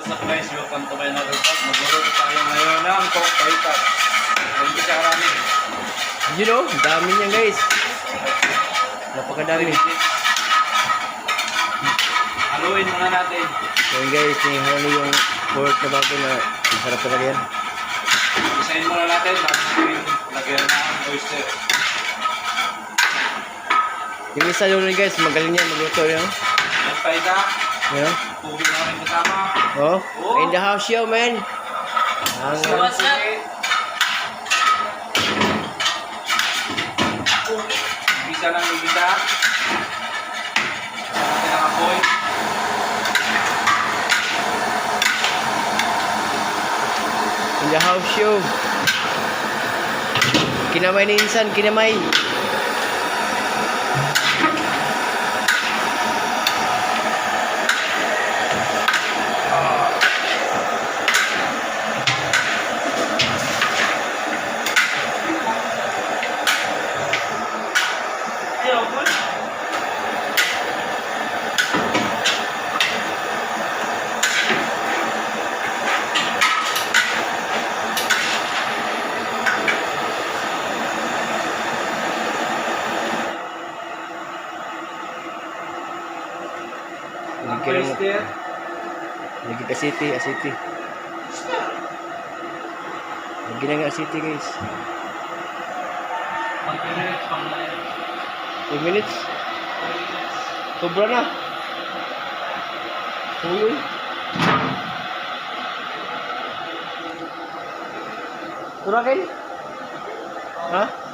What's up guys, welcome to my another vlog. Magluluto tayo ngayon ng pork paitas. Ganito siya karami. You know, dami niya guys. Napakadami. Haluin muna natin. Yan guys, halo yung pork na bago na sarap talaga yan. Isahin muna natin bago natin lagyan na ang oyster. Yung isa yun guys, magaling yan magluto yun. Ang paita, You know? tubig na rin kasama. Oh, in the house yo man. Ang What's up? Ibisa ng ibisa. Sa natin ang apoy. in the house yo. Kinamay ni insan, kinamay. Oyster. Lagi ke city, asiti. Lagi na nga city guys. 1 minutes pang 2 minutes. Sobra na. Uy. Turakin? Ha?